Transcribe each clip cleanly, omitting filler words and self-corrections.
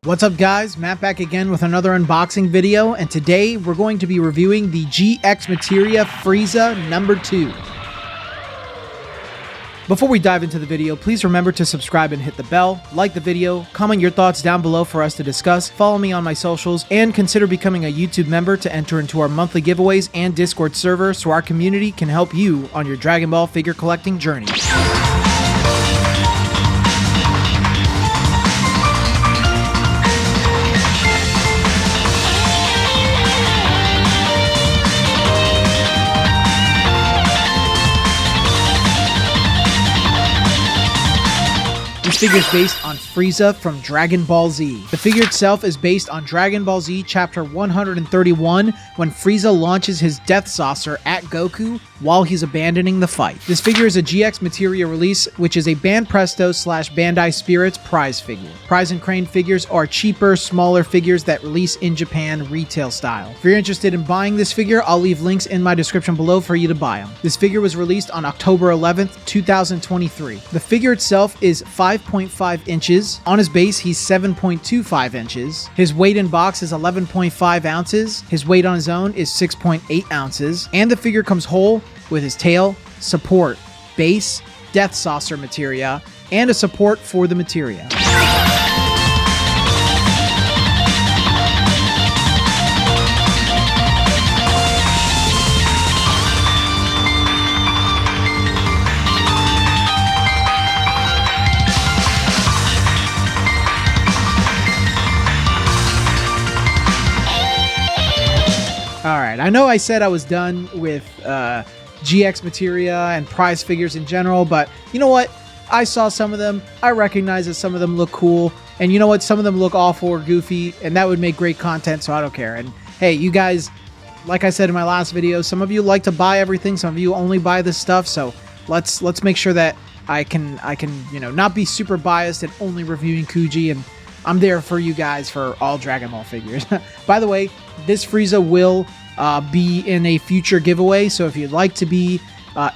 What's up guys, Matt back again with another unboxing video, and today we're going to be reviewing the GxMateria Frieza number 2. Before we dive into the video, please remember to subscribe and hit the bell, like the video, comment your thoughts down below for us to discuss, follow me on my socials, and consider becoming a YouTube member to enter into our monthly giveaways and Discord server so our community can help you on your Dragon Ball figure collecting journey. This figure is based on Frieza from Dragon Ball Z. The figure itself is based on Dragon Ball Z Chapter 131 when Frieza launches his Death Saucer at Goku while he's abandoning the fight. This figure is a GxMateria release, which is a banpresto / Bandai Spirits prize figure. Prize and Crane figures are cheaper, smaller figures that release in Japan retail style. If you're interested in buying this figure, I'll leave links in my description below for you to buy them. This figure was released on October 11th, 2023. The figure itself is 5.5 inches. On his base, he's 7.25 inches. His weight in box is 11.5 ounces. His weight on his own is 6.8 ounces. And the figure comes whole with his tail, support, base, Death Saucer materia, and a support for the materia. Alright, I know I said I was done with GxMateria and prize figures in general, but you know what? I saw some of them, I recognize that some of them look cool, and you know what? Some of them look awful or goofy, and that would make great content, so I don't care. And hey, you guys, like I said in my last video, some of you like to buy everything, some of you only buy this stuff, so let's make sure that I can not be super biased and only reviewing Kuji, and I'm there for you guys for all Dragon Ball figures. By the way, this Frieza will be in a future giveaway, so if you'd like to be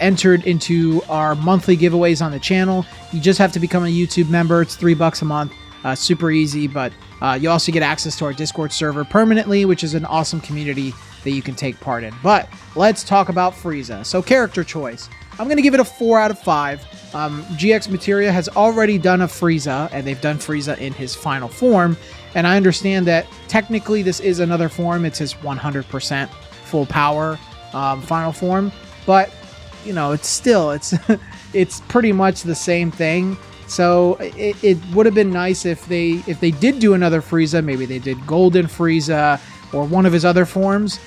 entered into our monthly giveaways on the channel, you just have to become a YouTube member. It's $3 a month, super easy, but you also get access to our Discord server permanently, which is an awesome community that you can take part in. But let's talk about Frieza. So character choice, I'm going to give it a 4 out of 5. GxMateria has already done a Frieza, and they've done Frieza in his final form, and I understand that technically this is another form. It's his 100% full power final form, but you know, it's it's pretty much the same thing. So it would have been nice if they did do another Frieza. Maybe they did Golden Frieza or one of his other forms.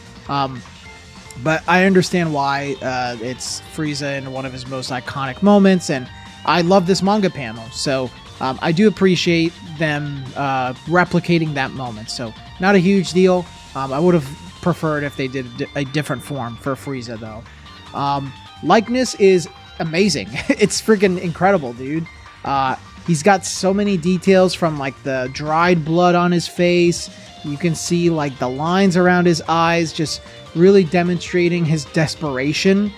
But I understand why it's Frieza in one of his most iconic moments, and I love this manga panel, so I do appreciate them replicating that moment. So not a huge deal. I would have preferred if they did a different form for Frieza, though. Likeness is amazing. It's freaking incredible, dude. He's got so many details, from like the dried blood on his face. You can see like the lines around his eyes, just really demonstrating his desperation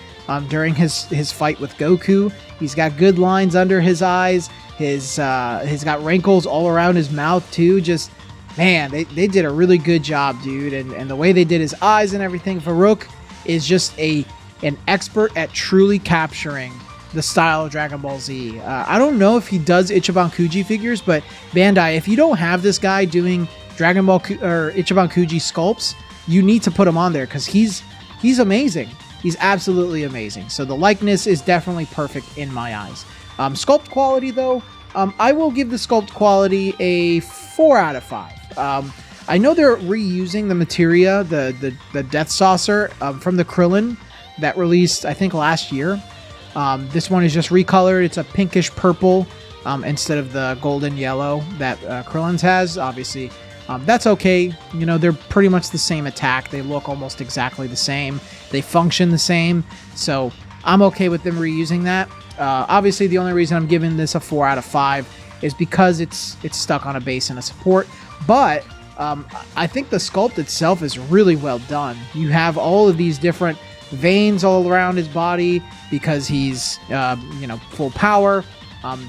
during his fight with Goku. He's got good lines under his eyes. He's got wrinkles all around his mouth too. Just, man, they did a really good job, dude. And the way they did his eyes and everything. Farouk is just an expert at truly capturing the style of Dragon Ball Z. I don't know if he does Ichiban Kuji figures, but Bandai, if you don't have this guy doing Dragon Ball or Ichiban Kuji sculpts, you need to put him on there, because he's amazing. He's absolutely amazing. So the likeness is definitely perfect in my eyes. Sculpt quality, though, I will give the sculpt quality a 4 out of 5. I know they're reusing the materia, the Death Saucer from the Krillin that released, I think, last year. This one is just recolored. It's a pinkish purple instead of the golden yellow that Krillin's has. Obviously, that's okay. You know, they're pretty much the same attack. They look almost exactly the same. They function the same. So I'm okay with them reusing that. Obviously, the only reason I'm giving this a 4 out of 5 is because it's stuck on a base and a support. But I think the sculpt itself is really well done. You have all of these different veins all around his body because he's, full power.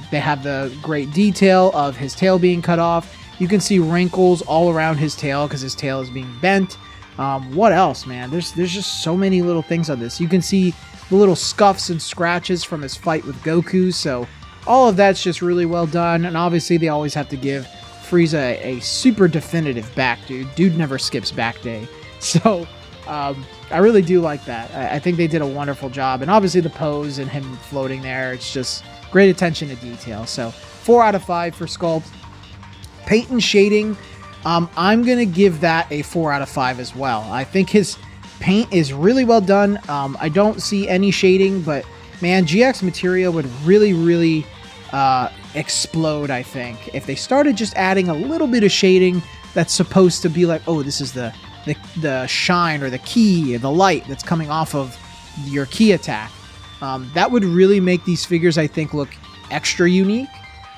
They have the great detail of his tail being cut off. You can see wrinkles all around his tail because his tail is being bent. What else, man? There's just so many little things on this. You can see the little scuffs and scratches from his fight with Goku. So all of that's just really well done. And obviously they always have to give Frieza a super definitive back, dude. Dude never skips back day. So I really do like that. I think they did a wonderful job. And obviously the pose and him floating there, it's just great attention to detail. So 4 out of 5 for sculpt. Paint and shading, I'm going to give that a 4 out of 5 as well. I think his paint is really well done. I don't see any shading, but man, GxMateria would really explode, I think, if they started just adding a little bit of shading that's supposed to be like, oh, this is the shine or the ki, the light that's coming off of your ki attack. That would really make these figures, I think, look extra unique.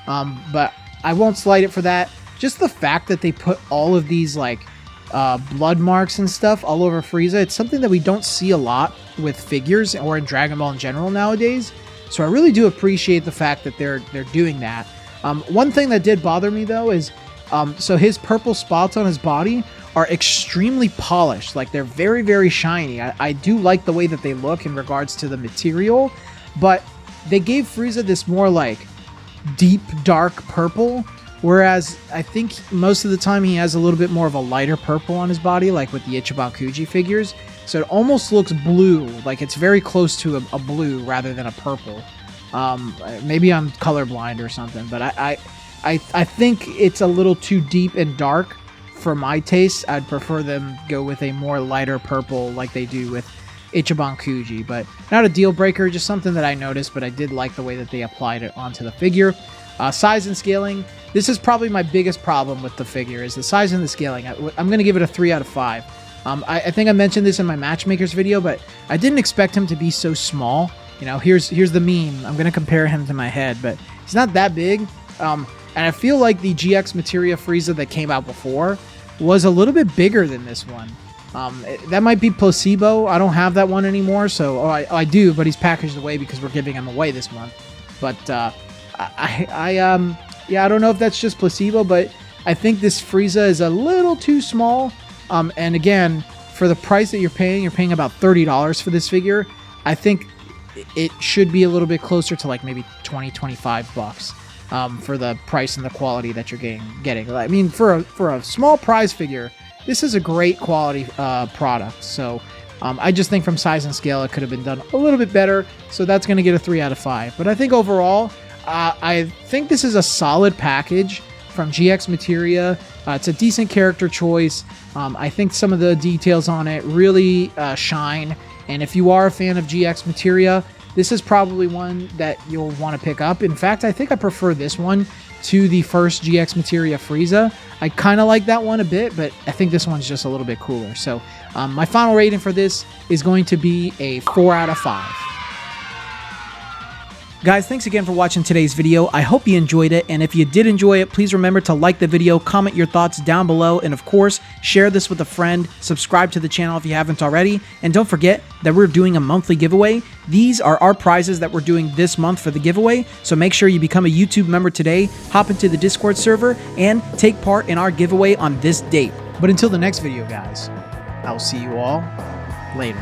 But I won't slight it for that. Just the fact that they put all of these like blood marks and stuff all over Frieza, it's something that we don't see a lot with figures or in Dragon Ball in general nowadays. So I really do appreciate the fact that they're doing that. One thing that did bother me though is so his purple spots on his body are extremely polished. Like they're very shiny. I do like the way that they look in regards to the material, but they gave Frieza this more like deep dark purple, whereas I think most of the time he has a little bit more of a lighter purple on his body, like with the Ichiban Kuji figures. So it almost looks blue, like it's very close to a blue rather than a purple. Maybe I'm colorblind or something, but I think it's a little too deep and dark for my taste. I'd prefer them go with a more lighter purple like they do with Ichiban Kuji, but not a deal breaker, just something that I noticed, but I did like the way that they applied it onto the figure. Size and scaling, this is probably my biggest problem with the figure, is the size and the scaling. I'm going to give it a 3 out of 5. I think I mentioned this in my Matchmakers video, but I didn't expect him to be so small. You know, here's the meme. I'm going to compare him to my head, but he's not that big. And I feel like the GxMateria Frieza that came out before was a little bit bigger than this one. That might be placebo. I don't have that one anymore, so I do, but he's packaged away because we're giving him away this month. But yeah, I don't know if that's just placebo, but I think this Frieza is a little too small. And again, for the price that you're paying about $30 for this figure. I think it should be a little bit closer to like maybe 20-25 bucks. For the price and the quality that you're getting. I mean, for a small prize figure, this is a great quality product. So I just think from size and scale, it could have been done a little bit better. So that's going to get a 3 out of 5. But I think overall, I think this is a solid package from GxMateria. It's a decent character choice. I think some of the details on it really shine. And if you are a fan of GxMateria, this is probably one that you'll want to pick up. In fact, I think I prefer this one to the first GxMateria Frieza. I kind of like that one a bit, but I think this one's just a little bit cooler. So my final rating for this is going to be a 4 out of 5. Guys, thanks again for watching today's video. I hope you enjoyed it, and if you did enjoy it, please remember to like the video, comment your thoughts down below, and of course, share this with a friend, subscribe to the channel if you haven't already, and don't forget that we're doing a monthly giveaway. These are our prizes that we're doing this month for the giveaway, so make sure you become a YouTube member today, hop into the Discord server, and take part in our giveaway on this date. But until the next video, guys, I will see you all later.